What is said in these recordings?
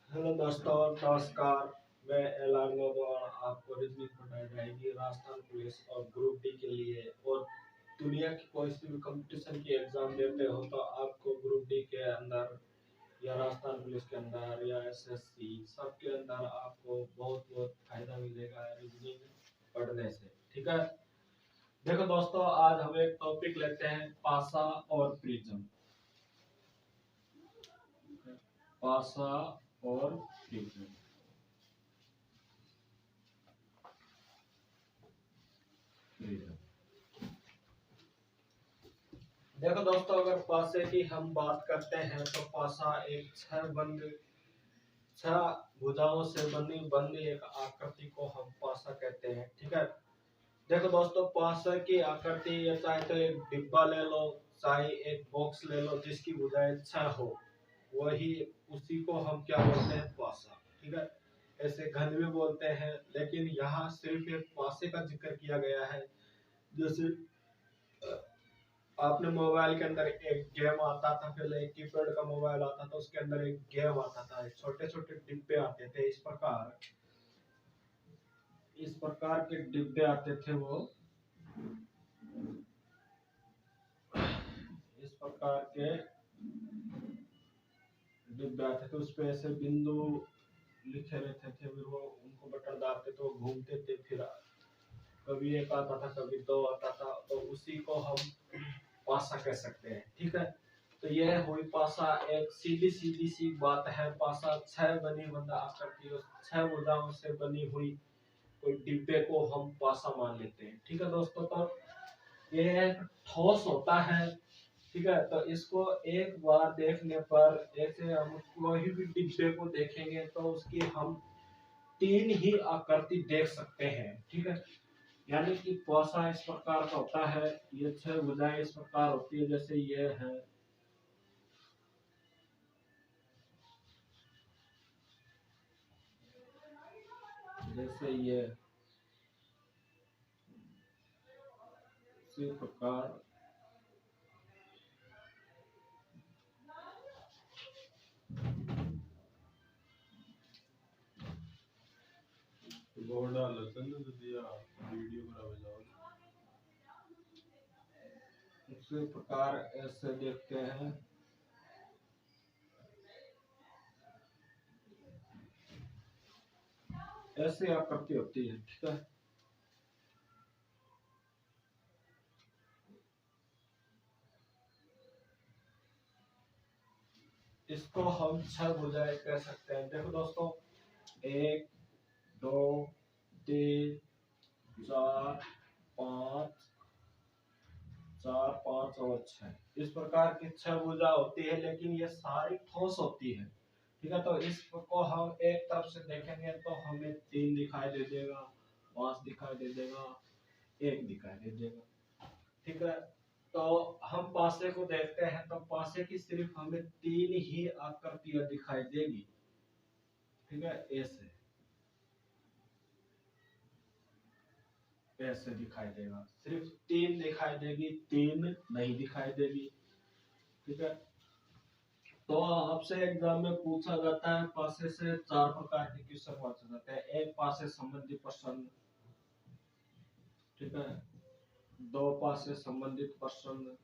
Hello दोस्तों, नमस्कार। मैं एलान द्वारा आपको रीजनिंग पढ़ाई जाएगी राजस्थान पुलिस और ग्रुप डी के लिए। और दुनिया की कोई सी भी कंपटीशन की एग्जाम देते हो तो आपको ग्रुप डी के अंदर या राजस्थान पुलिस के अंदर या एसएससी सबके अंदर आपको बहुत बहुत फायदा मिलेगा रीजनिंग पढ़ने से। ठीक है, देखो दोस्तों, आज हम एक टॉपिक लेते हैं पासा और प्रिज्म। पासा और प्रिज्म। देखो दोस्तों, अगर पासे की हम बात करते हैं तो पासा एक छह भुजाओं से बनी एक आकृति को हम पासा कहते हैं। ठीक है, देखो दोस्तों, पासा की आकृति या चाहे तो एक डिब्बा ले लो, चाहे एक बॉक्स ले लो जिसकी भुजाएं छह हो, वही उसी को हम क्या बोलते हैं, पासा। ठीक है, ऐसे घन भी बोलते हैं, लेकिन यहाँ सिर्फ एक पासे का जिक्र किया गया है। जैसे आपने मोबाइल के अंदर एक गेम आता था, पहले एक कीपैड का मोबाइल आता था, उसके अंदर एक गेम आता था, छोटे छोटे डिब्बे आते थे। इस प्रकार के डिब्बे आते थे वो, इस प्रकार के डिब्बे आते थे, उस पे ऐसे बिंदु लिखे रहते थे, फिर वो उनको बटन दाबते तो वो घूमते थे। फिर कभी एक आता था, कभी दो आता था, तो उसी को हम पासा कह सकते हैं। ठीक है, तो यह हुई पासा। एक सीधी सीधी सी बात है, पासा छह बनी बंदा आकृति और छह भुजाओं से बनी हुई कोई डिब्बे को हम पासा मान लेते हैं। ठीक है दोस्तों, तो यह एक ठोस होता है। ठीक है, तो इसको एक बार देखने पर, जैसे हम कोई भी डिब्बे को देखेंगे तो उसकी हम तीन ही आकृति देख सकते हैं। ठीक है, यानी कि पासा इस प्रकार का होता है, ये छह भुजाएं इस प्रकार होती है, जैसे ये है, जैसे ये, इसी प्रकार इसी प्रकार ऐसे देखते हैं। ऐसे आकृति होती है। ठीक है, इसको हम छह भुजाएं कह सकते हैं। देखो दोस्तों, एक, दो, तीन, चार, पाँच, चार, पाँच और छह, इस प्रकार की छह भुजा होती है, लेकिन ये सारी ठोस होती है। ठीक है, तो इसको हम एक तरफ से देखेंगे तो हमें तीन दिखाई दे देगा, पांच दिखाई दे देगा, एक दिखाई दे देगा। ठीक है, तो हम पासे को देखते हैं तो पासे की सिर्फ हमें तीन ही आकृतियां दिखाई देगी। ठीक है, ऐसे ऐसे दिखाई देगा, सिर्फ तीन दिखाई देगी, तीन नहीं दिखाई देगी। ठीक है, तो आपसे एग्जाम में पूछा जाता है, पासे से चार प्रकार के क्वेश्चन पूछे जाते हैं। एक पासे संबंधी प्रश्न, ठीक है, दो पासे संबंधित प्रश्न,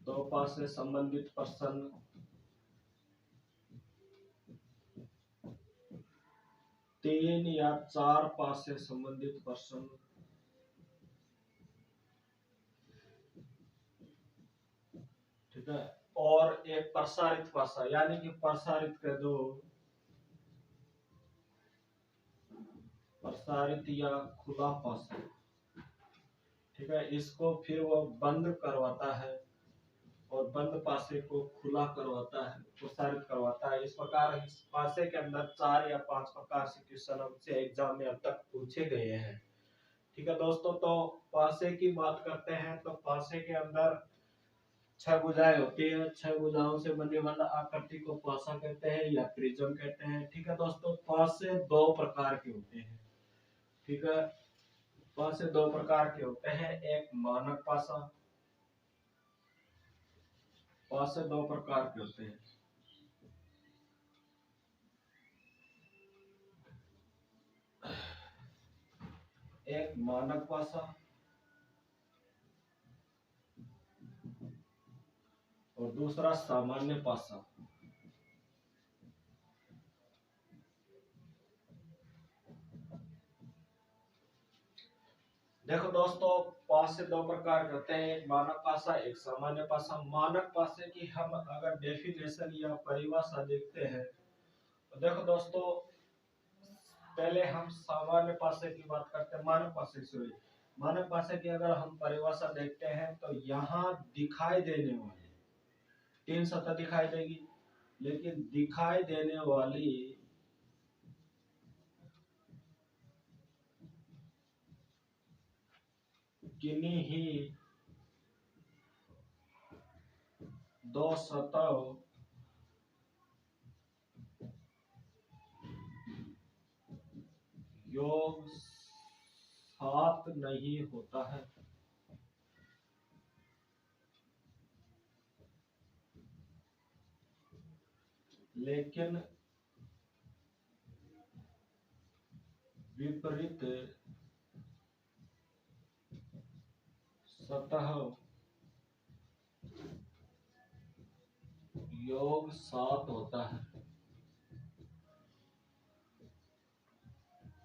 दो पासे संबंधित प्रश्न, तीन या चार पासे संबंधित प्रश्न, ठीक है, और एक प्रसारित पासा, यानी कि प्रसारित कर दो, प्रसारित या खुला पासा। ठीक है, इसको फिर वो बंद करवाता है और बंद पासे को खुला करवाता है, प्रसारित करवाता है। इस प्रकार इस पासे के अंदर चार या पांच प्रकार से क्वेश्चन हमसे एग्जाम में अब तक पूछे गए हैं। ठीक है दोस्तों, तो पासे की बात करते हैं तो पासे के अंदर छह भुजाएं होती है। छह भुजाओं से बने वाला आकृति को पासा कहते हैं या प्रिज्म कहते हैं। ठीक है दोस्तों, पासे दो प्रकार के होते हैं। ठीक है, पासे दो प्रकार के होते हैं, एक मानक पासा पासे दो प्रकार के होते हैं। एक मानक पासा और दूसरा सामान्य पासा। देखो दोस्तों, पासे दो प्रकार के होते हैं, एक मानक पासा एक सामान्य पासा। मानक पासे की हम अगर डेफिनेशन या परिभाषा देखते हैं तो देखो दोस्तों, पहले हम सामान्य पासे की बात करते हैं। मानक पासे की अगर हम परिभाषा देखते हैं तो यहाँ दिखाई देने वाली तीन सतह दिखाई देगी, लेकिन दिखाई देने वाली किन्हीं ही दो सतह योग सात नहीं होता है। लेकिन विपरीत सतह योग सात होता है।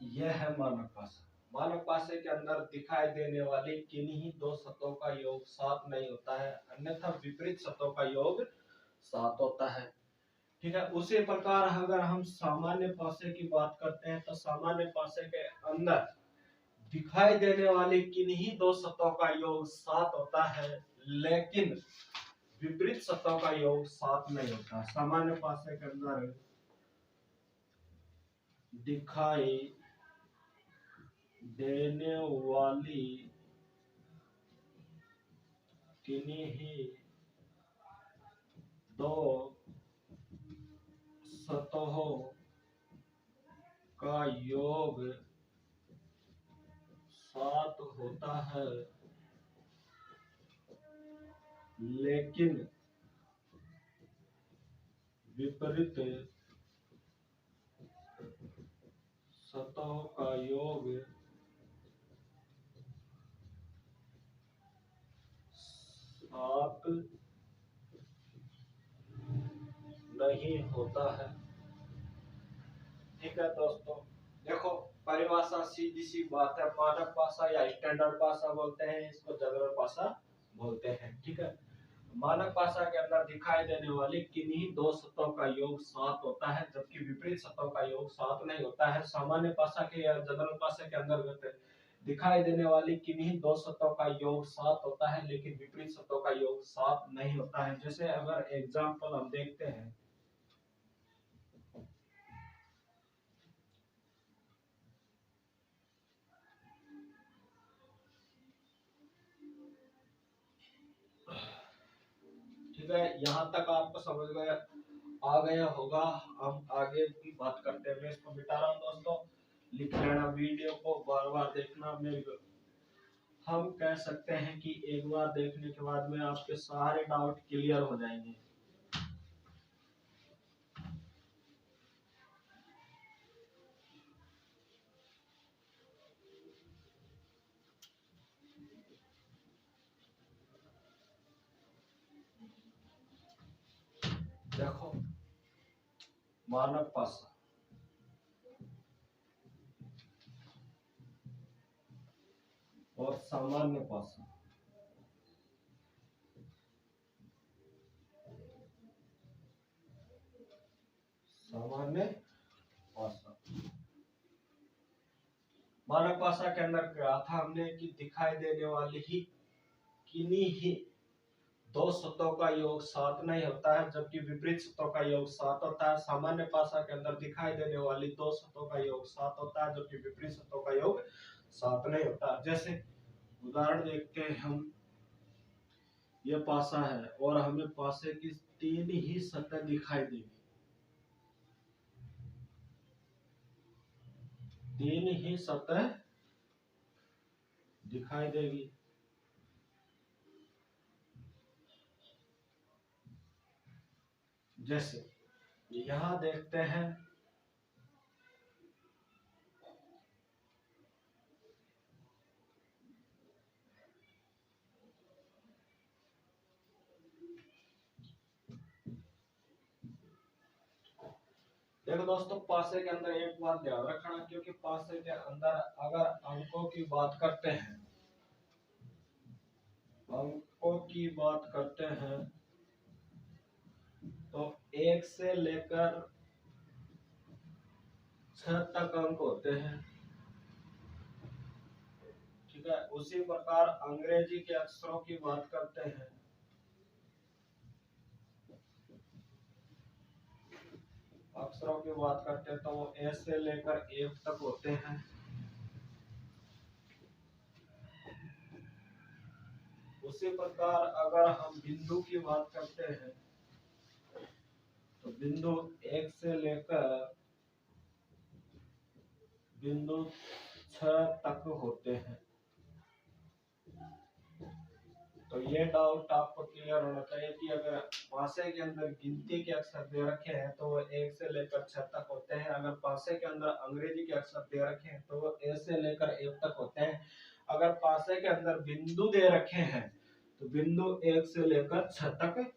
यह है मानक पासा। मानक पासे के अंदर दिखाई देने वाली किन्हीं दो सतहों का योग सात नहीं होता है, अन्यथा विपरीत सतहों का योग सात होता है। ठीक है। उसी प्रकार अगर हम सामान्य पासे की बात करते हैं तो सामान्य पासे के अंदर दिखाई देने वाली किन्हीं दो सतहों का योग सात होता है, लेकिन विपरीत सतहों का योग सात नहीं होता। सामान्य पासे के अंदर दिखाई देने वाली किन्हीं ही दो सतहों का योग सात होता है, लेकिन विपरीत सतहों का योग सात नहीं होता है। ठीक है दोस्तों, देखो परिभाषा सीधी सी बात है। मानक पासा या स्टैंडर्ड पासा बोलते हैं, इसको जनरल पासा बोलते हैं। ठीक है। मानक पासा के अंदर दिखाई देने वाली किन्हीं दो सतहों का योग सात होता है, जबकि विपरीत सतहों का योग सात नहीं होता है। सामान्य पासा के या जनरल पासा के अंदर दिखाई देने वाली किन्हीं दो सतहों का योग सात होता है, लेकिन विपरीत सतहों का योग सात नहीं होता है। जैसे अगर एग्जाम्पल हम देखते हैं, ठीक है, यहाँ तक आपको समझ गया आ गया होगा। हम आगे की बात करते हैं। मैं इसको मिटा रहा हूँ दोस्तों, लिख लेना, वीडियो को बार बार देखना। मैं हम कह सकते हैं कि एक बार देखने के बाद में आपके सारे डाउट क्लियर हो जाएंगे। देखो, मानक पासा और सामान्य पासा। सामान्य पासा, मानक पासा के अंदर क्या था हमने कि दिखाई देने वाली ही किन्हीं ही दो सतहों का योग सात नहीं होता है, जबकि विपरीत सतहों का योग सात होता है। सामान्य पासा के अंदर दिखाई देने वाली दो सतहों का योग सात होता है, जबकि विपरीत सतहों का योग सात नहीं होता। जैसे उदाहरण देखते हैं हम, ये पासा है और हमें पासे की तीन ही सतह दिखाई देगी, तीन ही सतह दिखाई देगी। जैसे यहाँ देखते हैं देखो दोस्तों, पासे के अंदर एक बात ध्यान रखना, क्योंकि पासे के अंदर अगर अंकों की बात करते हैं, अंकों की बात करते हैं तो 1 से लेकर 6 तक अंक होते हैं। ठीक है, उसी प्रकार अंग्रेजी के अक्षरों की बात करते हैं, अक्षरों की बात करते हैं तो वो ए से लेकर एफ तक होते हैं। उसी प्रकार अगर हम बिंदु की बात करते हैं तो बिंदु 1 से लेकर बिंदु 6 तक होते हैं। तो ये डाउट आपको क्लियर होना चाहिए कि अगर पासे के अंदर गिनती के अक्षर दे रखे हैं तो वो 1 से लेकर 6 तक होते हैं। अगर पासे के अंदर अंग्रेजी के अक्षर दे रखे हैं तो वो ए से लेकर एफ तक होते हैं। अगर पासे के अंदर बिंदु दे रखे हैं तो बिंदु 1 से लेकर 6 तक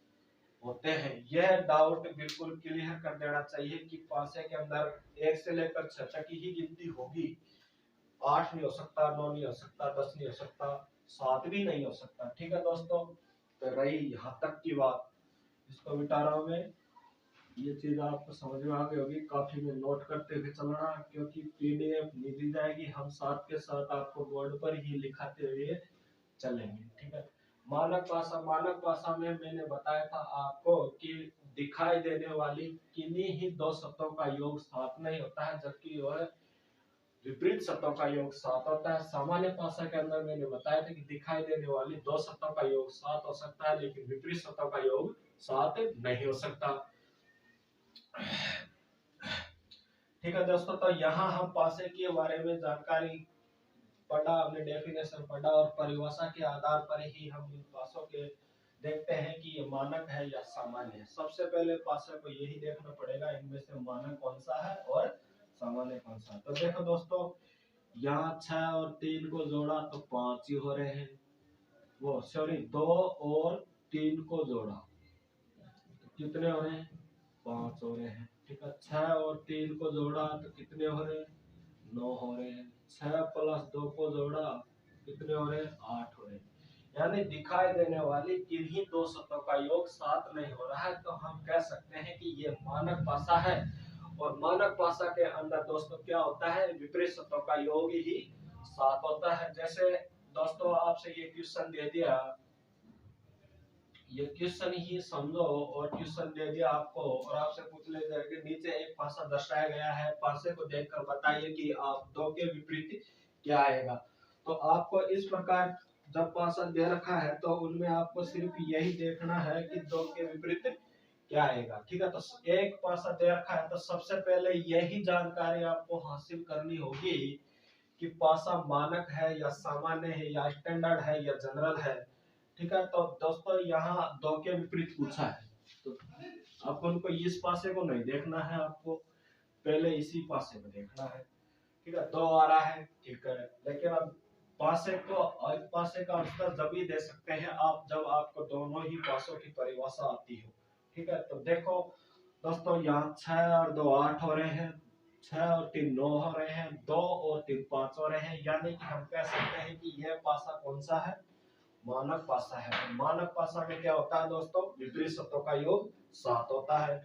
होते हैं। यह डाउट बिल्कुल क्लियर कर देना चाहिए कि पासे के अंदर 1 से लेकर 6 तक ही गिनती होगी। 8 नहीं हो सकता, 9 नहीं हो सकता, 10 नहीं हो सकता, 7 भी नहीं हो सकता। ठीक है दोस्तों, तो रही यहाँ तक की बात, इसको मिटा रहा हूं मैं। ये चीज आपको समझ में आ गई होगी। काफी में नोट करते हुए चलना, क्योंकि पीडीएफ नहीं दी जाएगी, हम साथ के साथ आपको बोर्ड पर ही लिखाते हुए चलेंगे। ठीक है, मानक भाषा, मानक भाषा में मैंने बताया था आपको कि दिखाई देने वाली किन्हीं ही दो शब्दों का योग साथ नहीं होता है, जबकि वह विपरीत शब्दों का योग 7 होता है। सामान्य भाषा के अंदर मैंने बताया था कि दिखाई देने वाली दो शब्दों का योग 7 हो सकता है, लेकिन विपरीत शब्दों का योग 7 नहीं हो सकता। ठीक है दोस्तों, तो यहाँ हम पासे के बारे में जानकारी पढ़ा, हमने डेफिनेशन पढ़ा और परिभाषा के आधार पर ही हम इन पासों के देखते हैं कि ये मानक है या सामान्य है। सबसे पहले पासे को यही देखना पड़ेगा इनमें से मानक कौन सा है और सामान्य कौन सा है। तो देखो दोस्तों, यहाँ 6 और 3 को जोड़ा तो 5 ही हो रहे हैं, वो सॉरी 2 और 3 को जोड़ा तो कितने हो रहे हैं, 5 हो रहे हैं। ठीक है, 6 और 3 को जोड़ा तो कितने हो रहे हैं, 9 हो रहे हैं। 6 प्लस 2 को जोड़ा कितने हो रहे हैं, 8 हो रहे हैं। यानी दिखाई देने वाली किन्हीं दो शब्दों का योग 7 नहीं हो रहा है, तो हम कह सकते हैं कि ये मानक भाषा है। और मानक भाषा के अंदर दोस्तों क्या होता है, विपरीत शब्दों का योग ही 7 होता है। जैसे दोस्तों आपसे ये क्वेश्चन दे दिया, ये क्वेश्चन ही समझो और क्वेश्चन दे दिया आपको और आपसे पूछ ले जाए कि नीचे एक पासा दर्शाया गया है, पासे को देखकर बताइए कि आप दो के विपरीत क्या आएगा। तो आपको इस प्रकार जब पासा दे रखा है तो उनमें आपको सिर्फ यही देखना है कि दो के विपरीत क्या आएगा। ठीक है, तो एक पासा दे रखा है तो सबसे पहले यही जानकारी आपको हासिल करनी होगी कि पासा मानक है या सामान्य है या स्टैंडर्ड है या जनरल है। ठीक है, तो दोस्तों यहाँ दो के विपरीत पूछा है तो आपको उनको इस पासे को नहीं देखना है, आपको पहले इसी पासे को देखना है। ठीक है, 2 आ रहा है, ठीक है, लेकिन अब पासे को एक पासे का उत्तर जब ही दे सकते हैं आप जब आपको दोनों ही पासों की परिभाषा आती हो। ठीक है, तो देखो दोस्तों, यहाँ 6 और 2 8 हो रहे हैं, 6 और 3 9 हो रहे हैं, 2 और 3 5 हो रहे हैं। यानी कि हम कह सकते हैं कि यह पासा कौन सा है, मानक पासा है। मानक पासा में क्या होता है दोस्तों, विपरीत शब्दों का योग 7 होता है।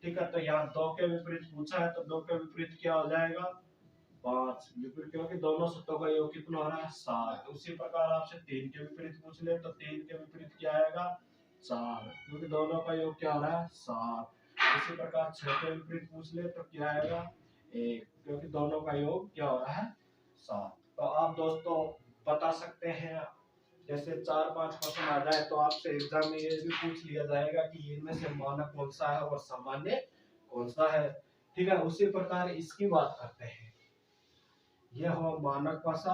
ठीक है, तो यहाँ 2 के विपरीत पूछा है तो 2 के विपरीत क्या हो जाएगा, 5 विपरीत, क्योंकि दोनों शब्दों का योग कितना हो रहा है, 7। उसी प्रकार आपसे 3 के विपरीत पूछ ले तो 3 के विपरीत क्या आएगा, 4, क्योंकि दोनों का योग क्या हो रहा है, 7। इसी प्रकार 6 के विपरीत पूछ ले तो क्या आएगा, 1, क्योंकि दोनों का योग क्या हो रहा है, 7। तो आप दोस्तों बता सकते हैं, जैसे 4-5 क्वेश्चन आ जाए तो आपसे एग्जाम में ये भी पूछ लिया जाएगा कि इनमें से मानक कौन सा है और सामान्य कौन सा है। ठीक है, उसी प्रकार इसकी बात करते हैं, यह हुआ मानक भाषा।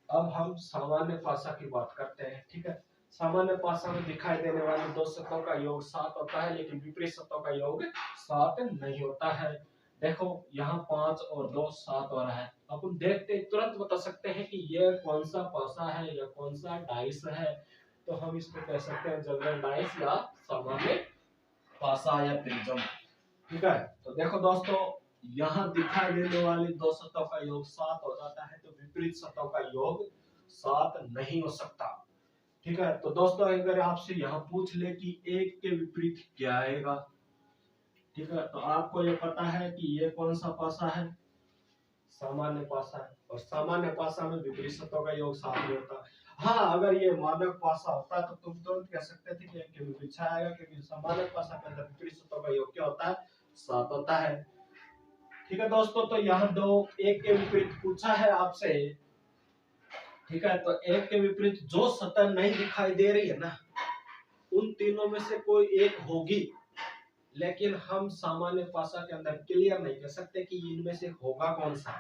अब हम सामान्य भाषा की बात करते हैं। ठीक है, सामान्य पासा में दिखाई देने वाले दो सतहों का योग 7 होता है, लेकिन विपरीत सतहों का योग 7 नहीं होता है। देखो यहाँ 5 और 2 7 हो रहा है। अपन देखते तुरंत बता सकते हैं कि ये कौन सा पासा है या कौन सा डाइस है। तो हम इसको कह सकते हैं जनरल डाइस या सामान्य पासा या प्रिज्म। ठीक है, तो देखो दोस्तों, यहाँ दिखाई देने वाली दो सतहों का योग 7 हो जाता है, तो विपरीत सतहों का योग 7 नहीं हो सकता। ठीक है, तो दोस्तों अगर आपसे यहाँ पूछ ले कि एक के विपरीत क्या आएगा, ठीक है, तो आपको ये पता है कि ये कौन सा पासा है, सामान्य पासा है, और सामान्य पासा में विपरीत सतहों का योग 7 नहीं होता। हाँ, अगर ये मानक पासा होता तो तुम तुरंत कह सकते थे कि एक के विपरीत आएगा, क्योंकि सामान्य पासा के अंदर विपरीत सतहों का योग क्या होता है, 7 होता है। ठीक है दोस्तों, तो यहाँ दो एक के विपरीत पूछा है आपसे। ठीक है, तो एक के विपरीत जो सतह नहीं दिखाई दे रही है ना, उन तीनों में से कोई एक होगी, लेकिन हम सामान्य पासा के अंदर क्लियर नहीं कर सकते कि इनमें से होगा कौन सा।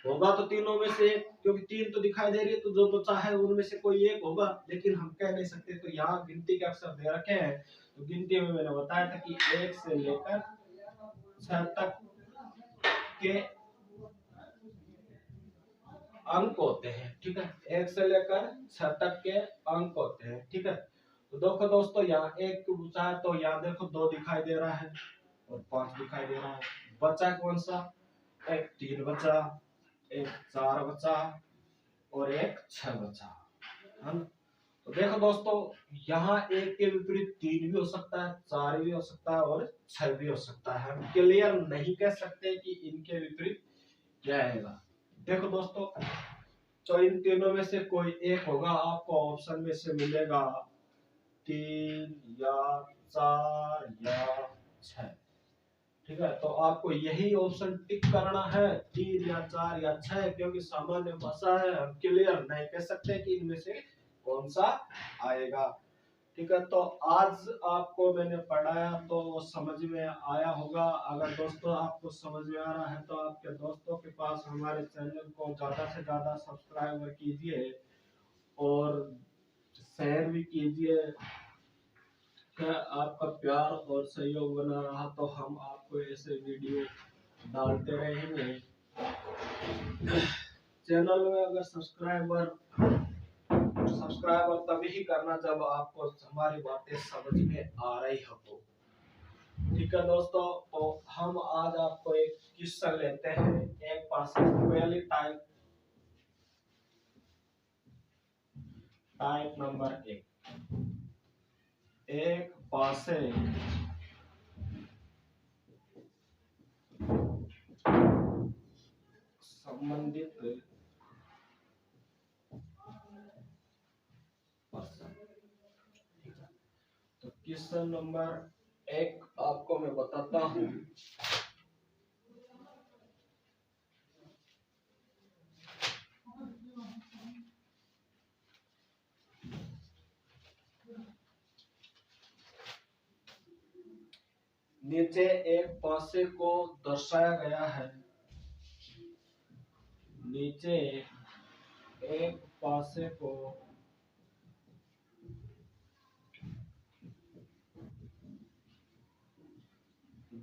होगा तो तीनों में से, क्योंकि तीन तो दिखाई दे रही है, तो जो बचा है उनमें से कोई एक होगा, लेकिन हम कह नहीं सकते। तो यहाँ गिनती के अक्षर दे रखे हैं, तो गिनती में मैंने बताया था कि 1 से लेकर 6 तक के अंक होते हैं। ठीक है, 1 से लेकर 6 तक के अंक होते हैं। ठीक है, तो देखो दोस्तों, यहाँ एक पूछा है, तो यहाँ देखो 2 दिखाई दे रहा है और 5 दिखाई दे रहा है। बचा कौन सा, एक 3 बचा, एक 4 बचा और एक 6 बचा है ना। तो देखो दोस्तों, यहाँ एक के विपरीत 3 भी हो सकता है, 4 भी हो सकता है और 6 भी हो सकता है। हम क्लियर नहीं कह सकते कि इनके विपरीत क्या आएगा। देखो दोस्तों, तो इन तीनों में से कोई एक होगा, आपको ऑप्शन में से मिलेगा 3 या 4 या 6। ठीक है, तो आपको यही ऑप्शन टिक करना है, 3 या 4 या 6, क्योंकि सामान्य भाषा है, हम क्लियर नहीं कह सकते कि इनमें से कौन सा आएगा। ठीक है, तो आज आपको मैंने पढ़ाया तो समझ में आया होगा। अगर दोस्तों आपको समझ में आ रहा है तो आपके दोस्तों के पास हमारे चैनल को ज्यादा से ज्यादा सब्सक्राइब कीजिए और शेयर भी कीजिए। क्या आपका प्यार और सहयोग बना रहा तो हम आपको ऐसे वीडियो डालते रहेंगे। चैनल में अगर सब्सक्राइबर तभी ही करना जब आपको हमारी बातें समझ में आ रही हो तो। ठीक है दोस्तों, तो हम आज आपको एक किस्सा लेते हैं। एक पासा पहली टाइप नंबर 1। एक पासे संबंधित तो क्वेश्चन नंबर 1 आपको मैं बताता हूँ। नीचे एक पासे को दर्शाया गया है। नीचे एक पासे को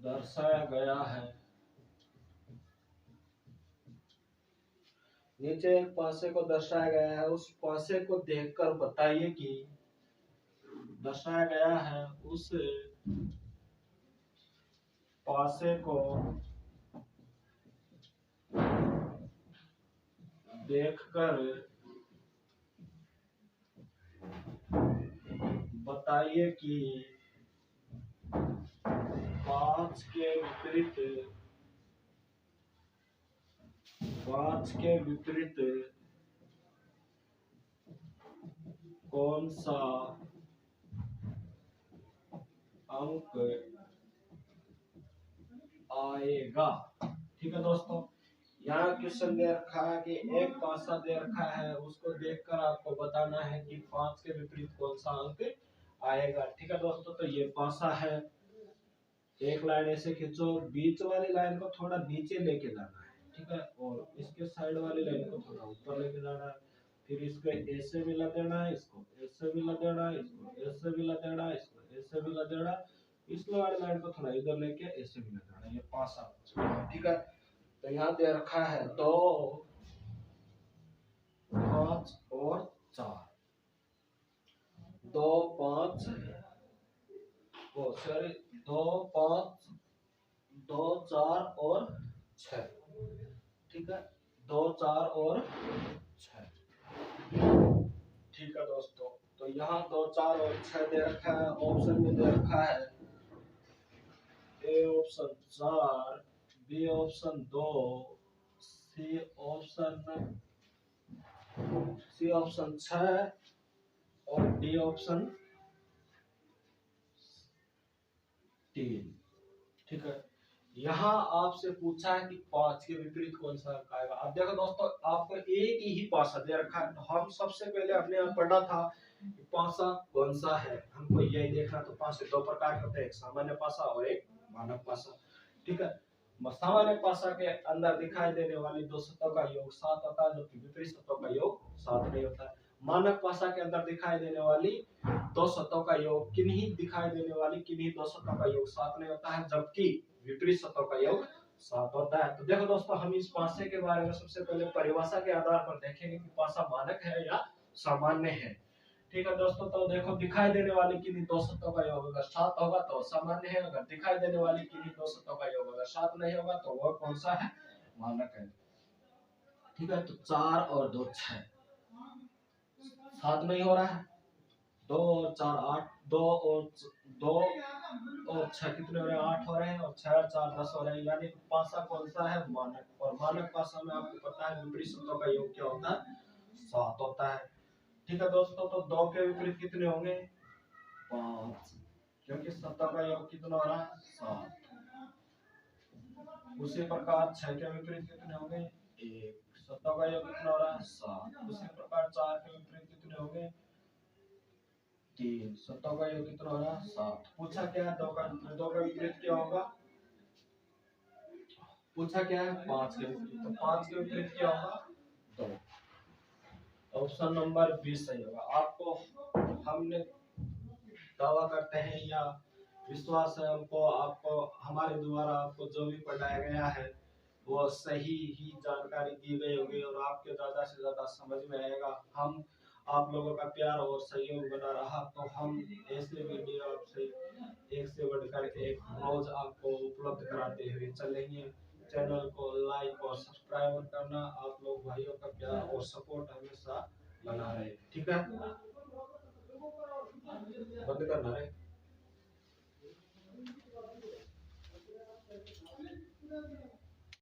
दर्शाया गया है। नीचे एक पासे को दर्शाया गया है, उस पासे को देखकर बताइए कि दर्शाया गया है उस पासे को देखकर बताइए कि 5 के विपरीत कौन सा अंक आएगा। ठीक है दोस्तों, यहाँ क्वेश्चन दे रखा है कि एक पासा दे रखा है, उसको देखकर आपको बताना है कि 5 के विपरीत कौन सा अंक आएगा। ठीक है दोस्तों, तो ये पासा है। एक लाइन ऐसे खींचो, बीच वाली लाइन को थोड़ा नीचे लेके जाना है। ठीक है, और इसके साइड वाली लाइन को थोड़ा ऊपर लेके जाना है। फिर इसको ए से मिला देना है, इसको ए से मिला देना है, इसको ए से मिला देना है, इसको ए से मिला देना। इस वाली लाइन को थोड़ा इधर लेके ए से मिला देना। ये 5 7, ठीक है। तो यहाँ दे रखा है 2 5 और 4, 2 5 सॉरी 2 5 2 4 और 6, ठीक है, 2 4 और 6, ठीक है दोस्तों। तो यहाँ 2 4 और 6 दे रखा है, ऑप्शन में दे रखा है A option 4, B option 2, C option 6 और डी ऑप्शन 3, ठीक है। यहाँ आपसे पूछा है कि 5 के विपरीत कौन सा आएगा। अब देखो दोस्तों, आपको एक ही पासा दे रखा है, तो हम सबसे पहले अपने यहाँ पढ़ा था कि पासा कौन सा है, हमको यही देखना। तो पासे 2 प्रकार के होते हैं, एक सामान्य पासा और एक मानक पासा, ठीक है। सामान्य पासा के अंदर दिखाई देने वाली 2 सतहों का योग 7 होता है, जबकि विपरीत सतहों का योग 7 नहीं होता है। मानक पासा के अंदर दिखाई देने वाली 2 सतहों का योग किन्हीं दिखाई देने वाली किन्हीं 2 सतहों का योग 7 नहीं होता है, जबकि विपरीत सतहों का योग 7 होता है। तो देखो दोस्तों, हम इस पासे के बारे में सबसे पहले परिभाषा के आधार पर देखेंगे कि पासा मानक है या सामान्य है, ठीक है दोस्तों। तो देखो, दिखाई देने वाली किन्हीं 2 सतहों का योग अगर 7 होगा तो सामान्य है, अगर दिखाई देने वाली किन्हीं 2 सतहों का योग अगर 7 नहीं होगा तो वह कौन सा है, मानक है, ठीक है। तो 4 और 2 6, 7 नहीं हो रहा है, 2 और 4 8, 2 और 6 कितने हो रहे हैं, 8 हो रहे हैं, और 6 और 4 10 हो रहे हैं। यानी पासा कौन सा है, मानक। और मानक पासा में आपको पता है विपरीत सतहों का योग क्या होता है, 7 होता है, ठीक है दोस्तों। तो 2 के विपरीत कितने होंगे, 5, क्योंकि सतह का योग कितना हो रहा है, 7। उसी प्रकार 6 के विपरीत कितने होंगे, 1, सतह का योग कितना हो रहा है, 7। उसी प्रकार 4 के विपरीत कितने होंगे, 3, सतह का योग कितना हो रहा है, 7। पूछा क्या है, 2 का विपरीत क्या होगा, पूछा क्या है, 5 के विपरीत। तो 5 के विपरीत क्या होगा, 2। ऑप्शन नंबर 20 सही होगा। आपको हमने दावा करते हैं या विश्वास है हमको, आपको हमारे द्वारा आपको जो भी पढ़ाया गया है वो सही ही जानकारी दी गई होगी और आपके ज्यादा से ज्यादा समझ में आएगा। हम आप लोगों का प्यार और सहयोग बना रहा तो हम ऐसे वीडियो आपसे एक से बढ़कर एक रोज आपको उपलब्ध कराते हुए चलेंगे। चैनल को लाइक और सब्सक्राइब करना, आप लोग भाइयों का प्यार और सपोर्ट हमेशा बना रहे, ठीक है। बंद करना है।